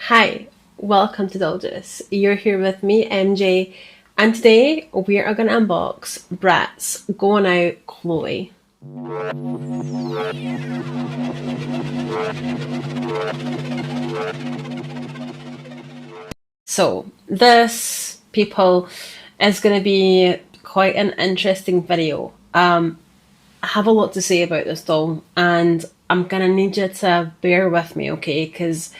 Hi, welcome to Dolges. You're here with me, MJ, and today we are going to unbox Bratz Going Out Cloe. So this, people, is going to be quite an interesting video. I have a lot to say about this doll, and I'm going to need you to bear with me, okay? Because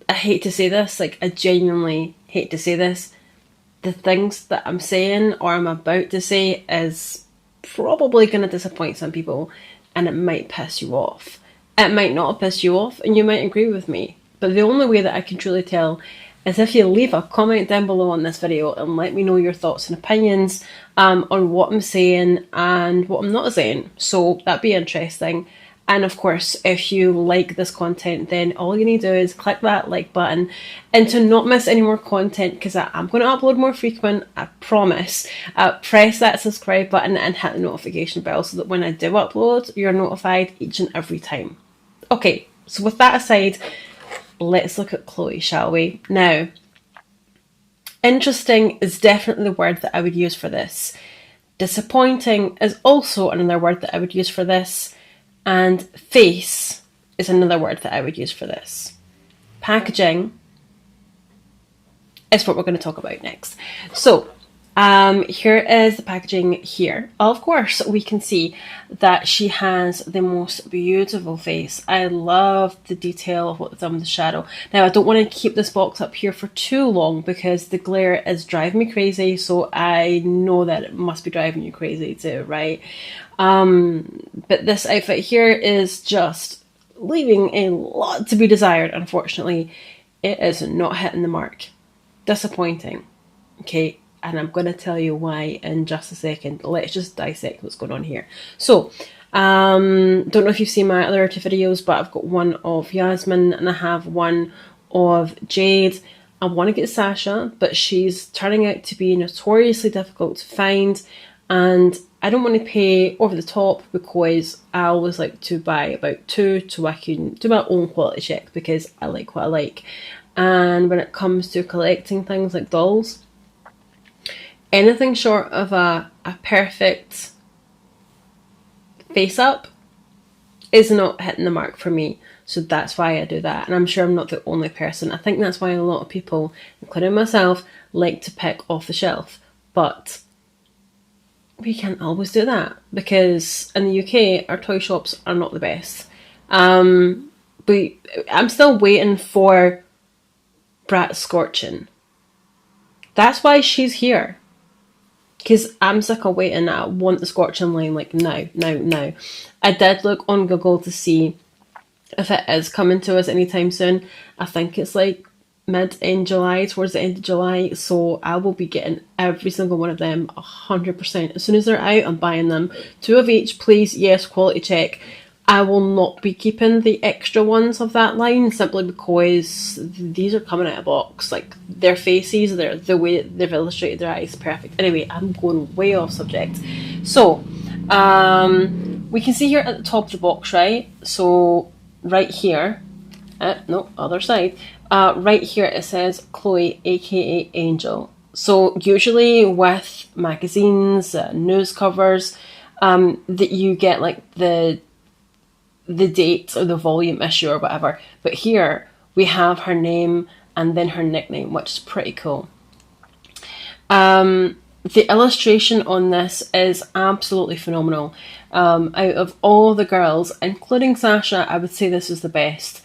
I hate to say this, like, I genuinely hate to say this. The things that I'm saying or I'm about to say is probably going to disappoint some people, and it might piss you off. It might not piss you off, and you might agree with me. But the only way that I can truly tell is if you leave a comment down below on this video and let me know your thoughts and opinions on what I'm saying and what I'm not saying. So that'd be interesting. And of course, if you like this content, then all you need to do is click that like button. And to not miss any more content, because I'm going to upload more frequent, I promise, press that subscribe button and hit the notification bell so that when I do upload, you're notified each and every time. Okay, so with that aside, let's look at Cloe, shall we? Now, interesting is definitely the word that I would use for this. Disappointing is also another word that I would use for this. And face is another word that I would use for this. Packaging is what we're going to talk about next. So, here is the packaging here. Of course, we can see that she has the most beautiful face. I love the detail of what they've done with the shadow. Now, I don't want to keep this box up here for too long because the glare is driving me crazy. So I know that it must be driving you crazy too, right? But this outfit here is just leaving a lot to be desired. Unfortunately, it is not hitting the mark. Disappointing. Okay. And I'm going to tell you why in just a second. Let's just dissect what's going on here. So, don't know if you've seen my other two videos, but I've got one of Yasmin and I have one of Jade. I want to get Sasha, but she's turning out to be notoriously difficult to find. And I don't want to pay over the top because I always like to buy about two so I can do my own quality check because I like what I like. And when it comes to collecting things like dolls, anything short of a perfect face up is not hitting the mark for me. So that's why I do that. And I'm sure I'm not the only person. I think that's why a lot of people, including myself, like to pick off the shelf. But we can't always do that because in the UK, our toy shops are not the best. But I'm still waiting for Bratz Scorching. That's why she's here. Because I'm sick of waiting. I want the Scorching line like now. I did look on Google to see if it is coming to us anytime soon. I think it's like mid-end July, towards the end of July. So I will be getting every single one of them 100%. As soon as they're out, I'm buying them. 2 of each, please. Yes, quality check. I will not be keeping the extra ones of that line simply because these are coming out of box. Like, their faces, the way they've illustrated their eyes, perfect. Anyway, I'm going way off subject. So, we can see here at the top of the box, right? So, right here, no, other side. Right here it says Cloe, aka Angel. So, usually with magazines, news covers, that you get like the date or the volume issue or whatever, but here we have her name and then her nickname, which is pretty cool. The illustration on this is absolutely phenomenal. Out of all the girls, including Sasha, I would say this is the best.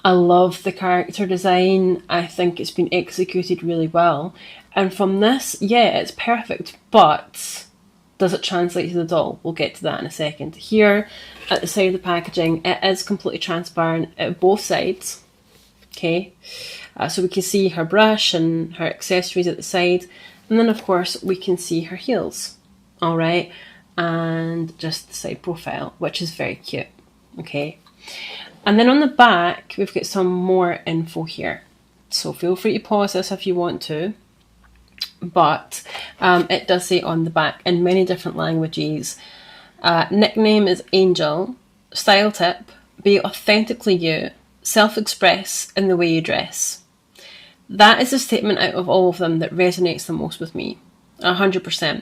I love the character design. I think it's been executed really well, and from this, yeah, it's perfect, but does it translate to the doll? We'll get to that in a second. Here, at the side of the packaging, it is completely transparent at both sides. Okay, so we can see her brush and her accessories at the side. And then, of course, we can see her heels. All right, and just the side profile, which is very cute. Okay, and then on the back, we've got some more info here. So feel free to pause this if you want to. But it does say on the back in many different languages, nickname is Angel, style tip, be authentically you, self-express in the way you dress. That is the statement out of all of them that resonates the most with me. 100%.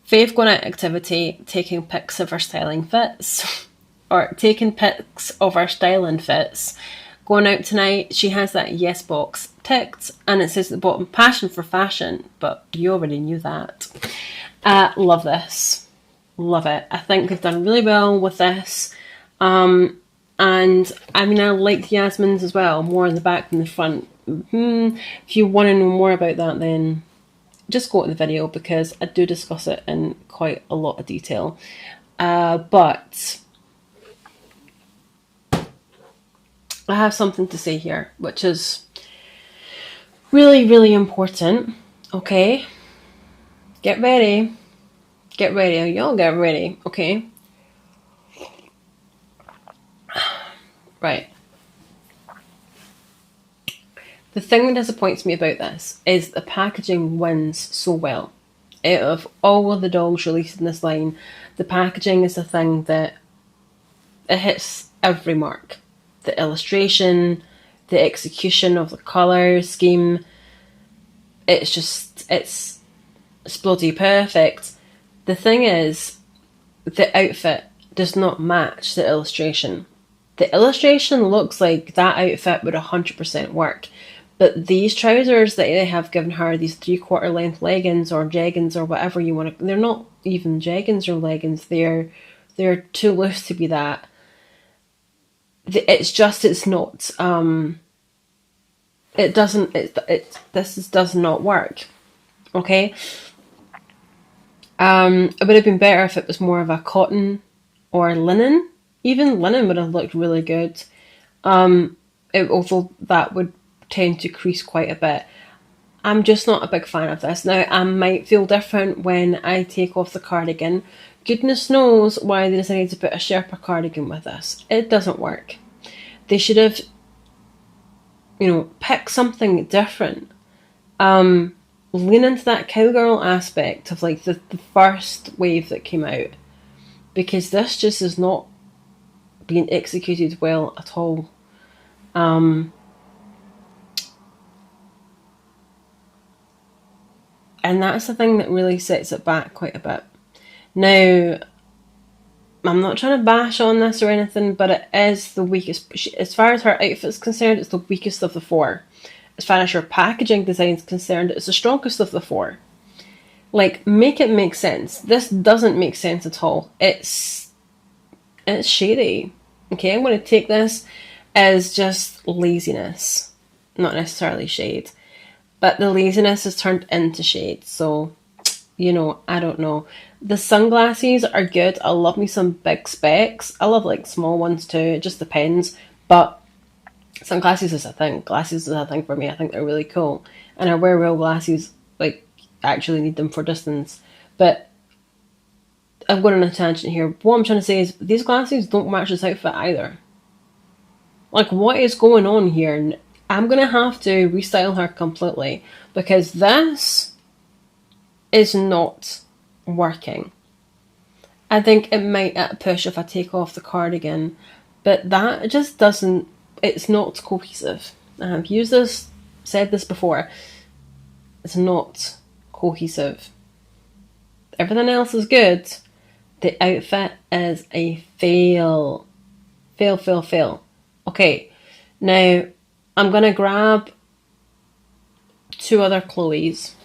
Faith going out activity, taking pics of her styling fits, or taking pics of her styling fits. Going out tonight, she has that yes box ticked, and it says at the bottom, passion for fashion, but you already knew that. Love this. Love it. I think they've done really well with this. And I mean, I liked Yasmin's as well, more in the back than the front. If you want to know more about that, then just go to the video, because I do discuss it in quite a lot of detail. But I have something to say here, which is really, really important. Okay? Get ready. Get ready. Y'all get ready. Okay? Right. The thing that disappoints me about this is the packaging wins so well. Out of all of the dogs released in this line, the packaging is the thing that it hits every mark. The illustration, the execution of the colour scheme, it's bloody perfect. The thing is, the outfit does not match the illustration. The illustration looks like that outfit would 100% work. But these trousers that they have given her, these 3/4 length leggings or jeggings or whatever you want to, they're not even jeggings or leggings. They're too loose to be that. It's not. It doesn't. This does not work. Okay. It would have been better if it was more of a cotton or linen. Even linen would have looked really good. Although that would tend to crease quite a bit. I'm just not a big fan of this. Now, I might feel different when I take off the cardigan. Goodness knows why they decided to put a Sherpa cardigan with this. It doesn't work. They should have, picked something different. Lean into that cowgirl aspect of like the first wave that came out. Because this just is not being executed well at all. And that's the thing that really sets it back quite a bit. Now, I'm not trying to bash on this or anything, but it is the weakest. As far as her outfit's concerned, it's the weakest of the four. As far as her packaging design is concerned, it's the strongest of the four. Like, make it make sense. This doesn't make sense at all. It's shady. Okay, I'm going to take this as just laziness, not necessarily shade. But the laziness is turned into shade. So, I don't know. The sunglasses are good. I love me some big specs. I love like small ones too. It just depends. But sunglasses is a thing. Glasses is a thing for me. I think they're really cool. And I wear real glasses. Like, actually need them for distance. But I've gone on a tangent here. What I'm trying to say is these glasses don't match this outfit either. Like, what is going on here? I'm going to have to restyle her completely, because this is not working. I think it might at a push if I take off the cardigan, but that just doesn't, it's not cohesive. I've said this before, it's not cohesive. Everything else is good. The outfit is a fail. Fail. Okay, now I'm going to grab two other Cloes.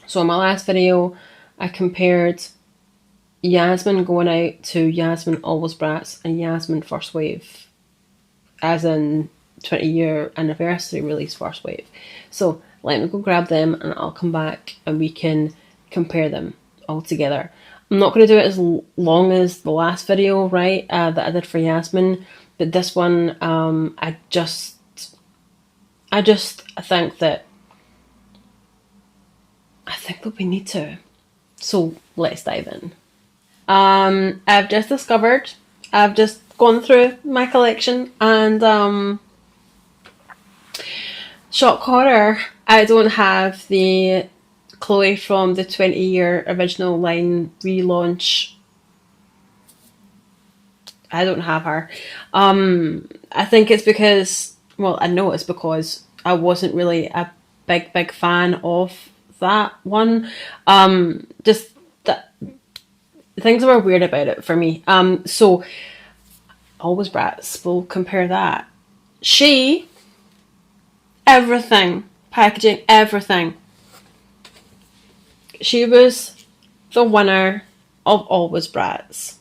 So in my last video, I compared Yasmin going out to Yasmin Always Bratz and Yasmin First Wave. As in 20-year anniversary release First Wave. So let me go grab them and I'll come back and we can compare them all together. I'm not going to do it as long as the last video, right, that I did for Yasmin. But this one, I think that we need to. So let's dive in. I've just gone through my collection and shock horror, I don't have the Cloe from the 20-year original line relaunch. I don't have her. I think it's because, well, I know it's because I wasn't really a big fan of that one. Just that things were weird about it for me. So always Bratz, we'll compare that. She, everything, packaging, everything. She was the winner of Always Bratz.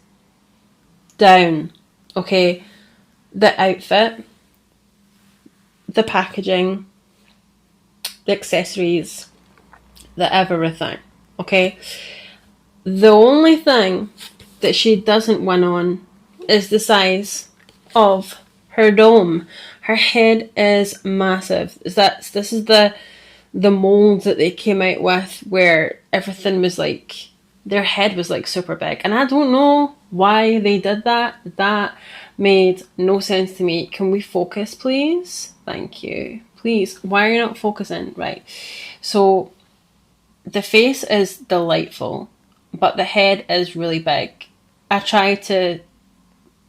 Down. Okay. The outfit, the packaging, the accessories, the everything. Okay. The only thing that she doesn't win on is the size of her dome. Her head is massive. This is the mold that they came out with, where everything was like, their head was like super big, and I don't know why they did that. That made no sense to me. Can we focus, please? Thank you. Please. Why are you not focusing? Right. So the face is delightful, but the head is really big. I try to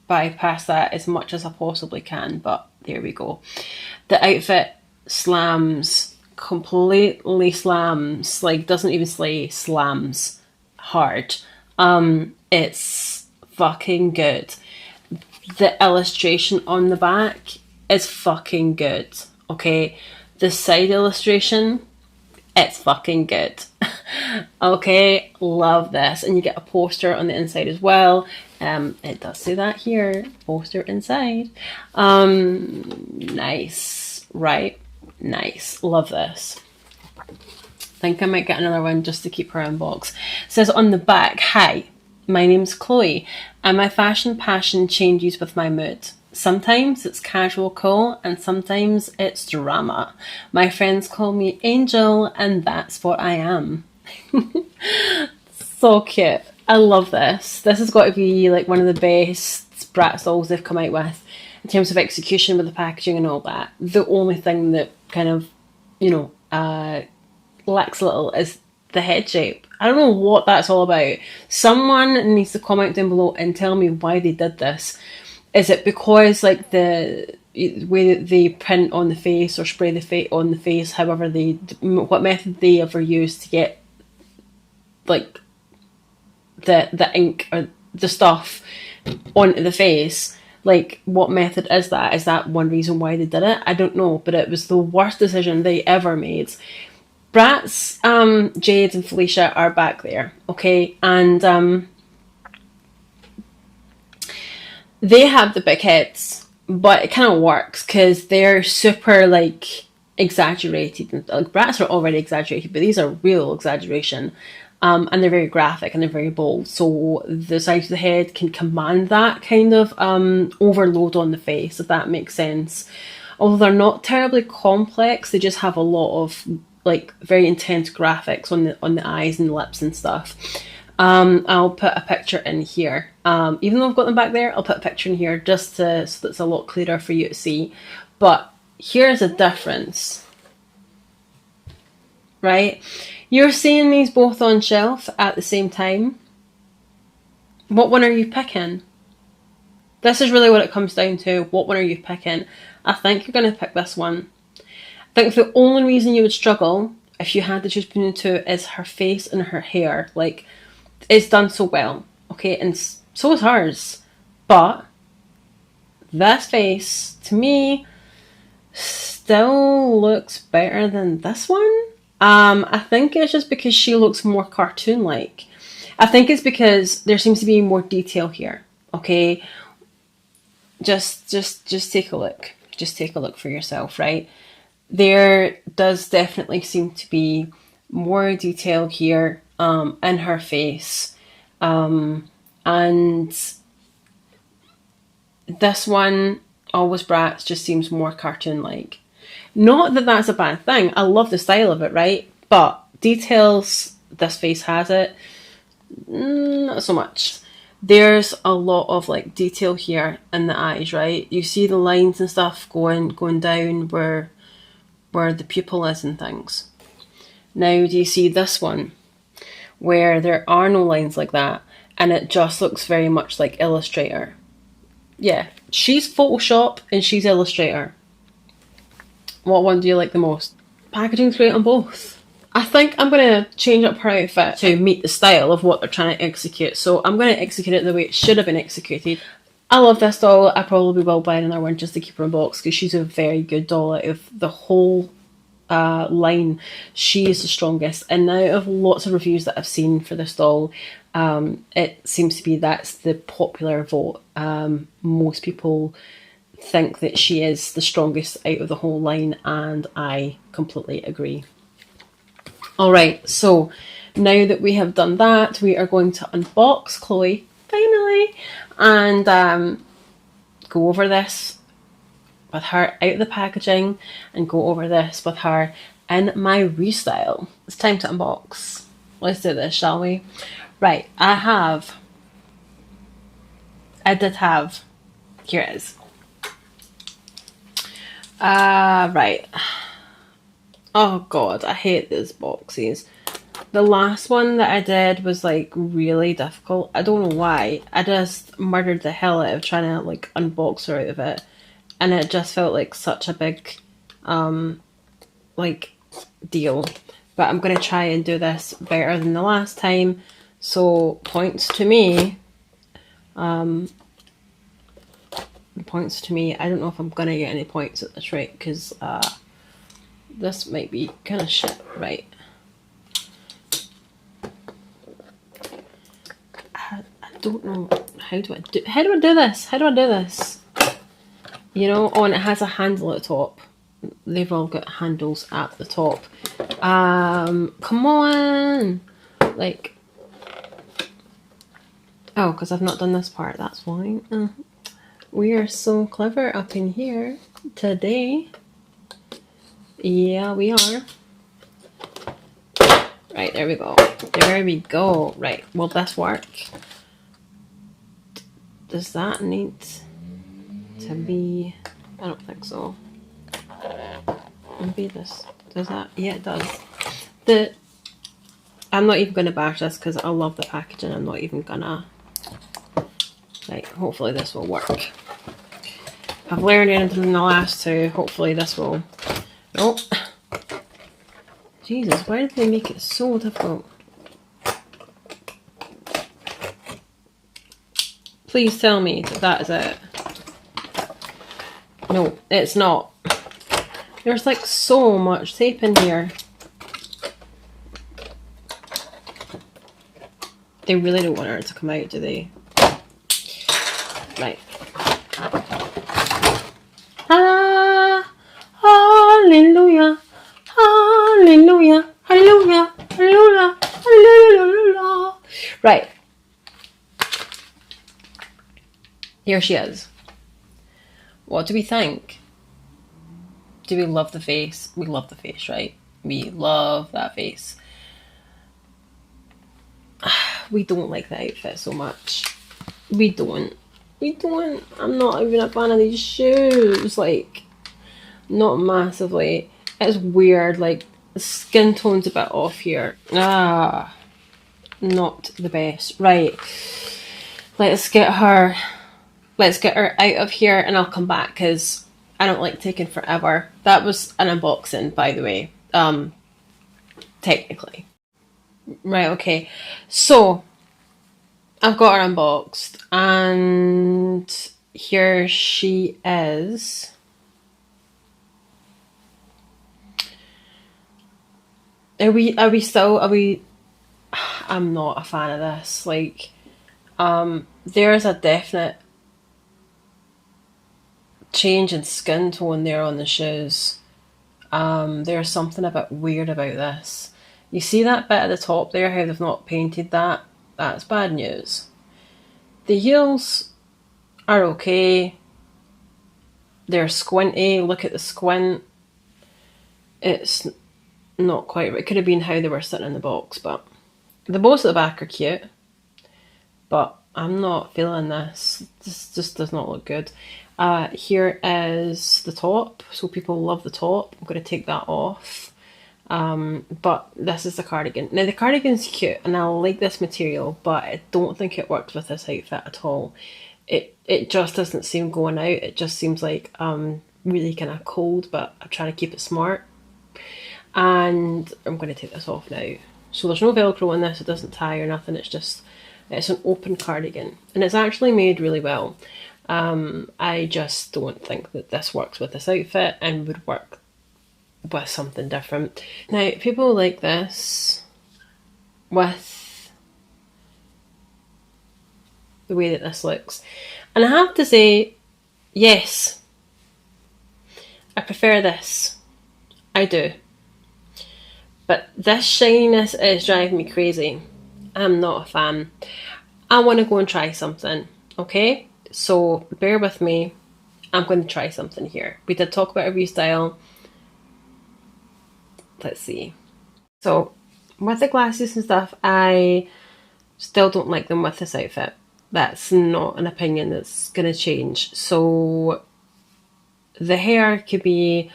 bypass that as much as I possibly can, but there we go. The outfit slams, completely slams, like doesn't even slay, slams hard. It's fucking good. The illustration on the back is fucking good. Okay, the side illustration, it's fucking good. Okay, love this. And you get a poster on the inside as well. It does say that here, poster inside. Nice, right? Nice, love this. Think I might get another one just to keep her in box. It says on the back, hi, my name's Chloe, and my fashion passion changes with my mood. Sometimes it's casual cool, and sometimes it's drama. My friends call me Angel, and that's what I am. So cute. I love this. This has got to be like one of the best Bratz dolls they've come out with in terms of execution with the packaging and all that. The only thing that kind of, lacks a little is the head shape. I don't know what that's all about. Someone needs to comment down below and tell me why they did this. Is it because like the way that they print on the face or spray the face on the face, however what method they ever use to get like the ink or the stuff onto the face? Like, what method is that? Is that one reason why they did it? I don't know, but it was the worst decision they ever made. Bratz, Jade and Felicia are back there, okay? And they have the big heads, but it kind of works because they're super, like, exaggerated. Like, Bratz are already exaggerated, but these are real exaggeration. And they're very graphic and they're very bold. So the size of the head can command that kind of overload on the face, if that makes sense. Although they're not terribly complex, they just have a lot of like very intense graphics on the eyes and lips and stuff. I'll put a picture in here. Even though I've got them back there, I'll put a picture in here just so that it's a lot clearer for you to see. But here's a difference. Right? You're seeing these both on shelf at the same time. What one are you picking? This is really what it comes down to. What one are you picking? I think you're going to pick this one. I think the only reason you would struggle if you had to choose between the two is her face and her hair. Like, it's done so well. Okay, and so is hers. But this face, to me, still looks better than this one. I think it's just because she looks more cartoon-like. I think it's because there seems to be more detail here. Okay, just take a look. Just take a look for yourself, right? There does definitely seem to be more detail here in her face, and this one, Always Bratz, just seems more cartoon-like. Not that that's a bad thing. I love the style of it, right? But details, this face has it. Not so much. There's a lot of like detail here in the eyes, right? You see the lines and stuff going down where the pupil is and things. Now, do you see this one where there are no lines like that, and it just looks very much like Illustrator? Yeah, she's Photoshop and she's Illustrator. What one do you like the most? Packaging's great on both. I think I'm going to change up her outfit to meet the style of what they're trying to execute. So I'm going to execute it the way it should have been executed. I love this doll. I probably will buy another one just to keep her in box because she's a very good doll. Out of the whole line, she is the strongest. And out of lots of reviews that I've seen for this doll, it seems to be that's the popular vote. Most people think that she is the strongest out of the whole line, and I completely agree. Alright, so now that we have done that, we are going to unbox Chloe, finally, and go over this with her out of the packaging and go over this with her in my RESTYLE. It's time to unbox. Let's do this, shall we? Right, I did have, here it is. Right. Oh god, I hate these boxes. The last one that I did was like really difficult. I don't know why. I just murdered the hell out of trying to like unbox her out of it. And it just felt like such a big like deal. But I'm gonna try and do this better than the last time. So points to me. Points to me. I don't know if I'm gonna get any points at this rate because this might be kind of shit. Right. I don't know how do I do this. You know, oh, and it has a handle at the top. They've all got handles at the top. Come on, like, oh, because I've not done this part. That's why. We are so clever up in here today. Yeah, we are. Right, there we go. There we go. Right, will this work? Does that need to be... I don't think so. Maybe this... Does that? Yeah, it does. I'm not even going to bash this because I love the packaging. I'm not even gonna... Right, hopefully this will work. If I've learned anything in the last two, hopefully this will... Nope. Jesus, why did they make it so difficult? Please tell me that that is it. No, it's not. There's like so much tape in here. They really don't want her to come out, do they? Right. Hallelujah. Hallelujah. Hallelujah. Hallelujah. Hallelujah. Right. Here she is. What do we think? Do we love the face? We love the face, right? We love that face. We don't like the outfit so much. We don't. I'm not even a fan of these shoes. Like, not massively. It's weird. Like, the skin tone's a bit off here. Not the best. Right. Let's get her out of here and I'll come back because I don't like taking forever. That was an unboxing, by the way. Technically. Right, okay. So, I've got her unboxed and here she is. Are we I'm not a fan of this. Like, there's a definite change in skin tone there on the shoes. There's something a bit weird about this. You see that bit at the top there, how they've not painted that? That's bad news. The heels are okay. They're squinty. Look at the squint. It's not quite right. It could have been how they were sitting in the box, but the bows at the back are cute. But I'm not feeling this. This just does not look good. Here is the top. So people love the top. I'm going to take that off. But this is the cardigan. Now the cardigan's cute and I like this material, but I don't think it works with this outfit at all. it just doesn't seem going out. It just seems like really kind of cold, but I'm trying to keep it smart. And I'm going to take this off now. So there's no Velcro in this, it doesn't tie or nothing, it's an open cardigan. And it's actually made really well. I just don't think that this works with this outfit and would work with something different. Now, people like this with the way that this looks. And I have to say, yes, I prefer this. I do. But this shininess is driving me crazy. I'm not a fan. I want to go and try something, okay? So bear with me. I'm going to try something here. We did talk about a restyle. Let's see. So with the glasses and stuff, I still don't like them with this outfit. That's not an opinion that's going to change. So the hair could be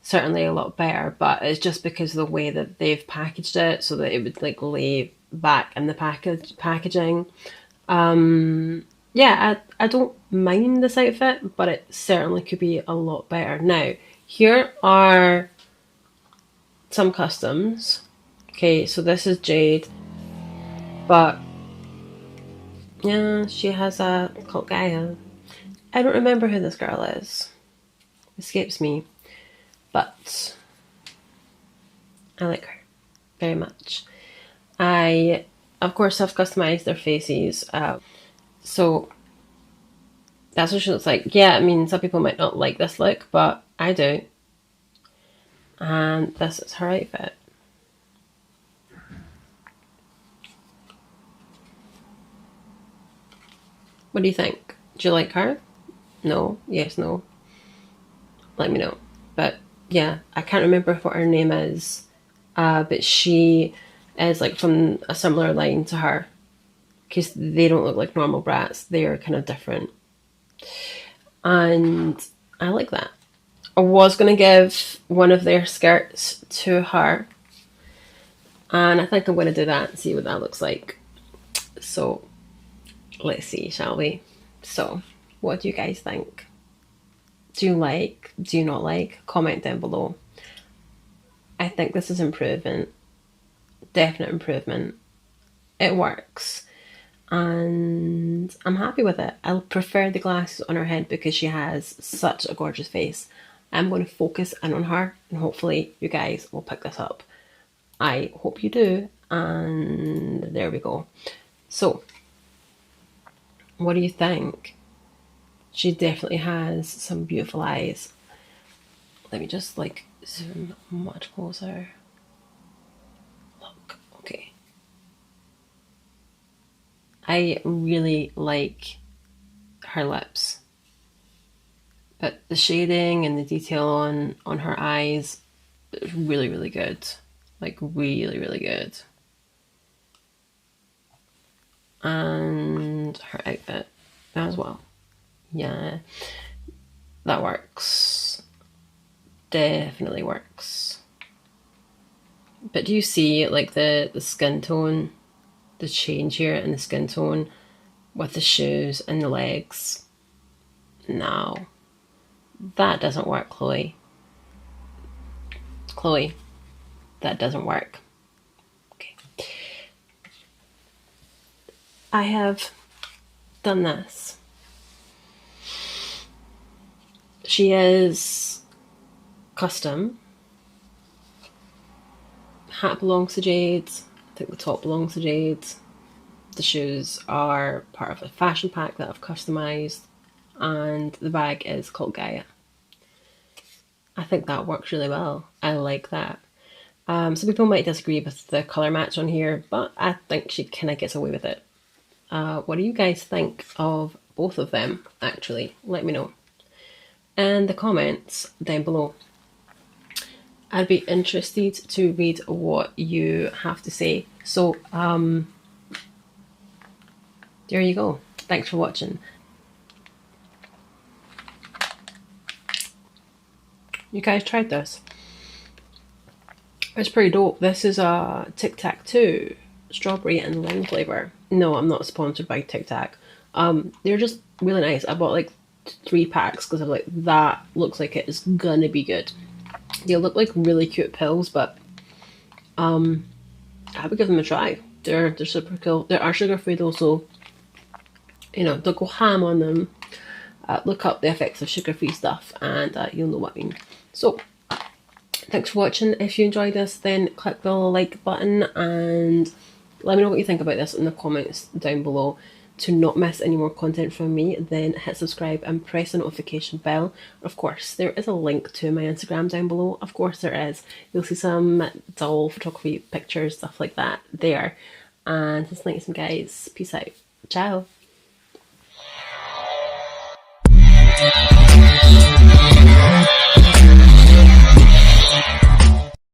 certainly a lot better, but it's just because of the way that they've packaged it, so that it would like lay back in the packaging. Yeah, I don't mind this outfit, but it certainly could be a lot better. Now, here are some customs. Okay, so this is Jade, but yeah, she has a Cloe. I don't remember who this girl is. Escapes me. But I like her very much. I, of course, have customized their faces. So that's what she looks like. Yeah, I mean, some people might not like this look, but I do. And this is her outfit. What do you think? Do you like her? No? Yes, no? Let me know. But yeah, I can't remember what her name is, but she is like from a similar line to her, because they don't look like normal Bratz. They are kind of different, and I like that. I was going to give one of their skirts to her, and I think I'm going to do that and see what that looks like. So let's see, shall we? So what do you guys think? Do you like? Do you not like? Comment down below. I think this is improvement. Definite improvement. It works. And I'm happy with it. I prefer the glasses on her head because she has such a gorgeous face. I'm going to focus in on her, and hopefully you guys will pick this up. I hope you do. And there we go. So, what do you think? She definitely has some beautiful eyes. Let me just like zoom much closer. Look, okay. I really like her lips. But the shading and the detail on her eyes is really, really good. Like really, really good. And her outfit as well. Yeah, that works. Definitely works. But do you see like the skin tone, the change here in the skin tone with the shoes and the legs? No, that doesn't work, Chloe. Chloe, that doesn't work. Okay. I have done this. She is custom. Hat belongs to Jade. I think the top belongs to Jade. The shoes are part of a fashion pack that I've customised. And the bag is called Gaia. I think that works really well. I like that. Some people might disagree with the colour match on here, but I think she kind of gets away with it. What do you guys think of both of them, actually? Let me know in the comments down below. I'd be interested to read what you have to say. So, there you go. Thanks for watching. You guys tried this? It's pretty dope. This is a Tic Tac 2 strawberry and lime flavour. No, I'm not sponsored by Tic Tac. They're just really nice. I bought like 3 packs because I was like, that looks like it is gonna be good. They look like really cute pills, but I would give them a try. They're super cool. They are sugar free though, so you know, don't go ham on them. Look up the effects of sugar free stuff, and you'll know what I mean. So thanks for watching. If you enjoyed this, then click the like button and let me know what you think about this in the comments down below. To not miss any more content from me, then hit subscribe and press the notification bell. Of course, there is a link to my Instagram down below. Of course there is. You'll see some doll photography pictures, stuff like that there. And thanks, guys. Peace out. Ciao.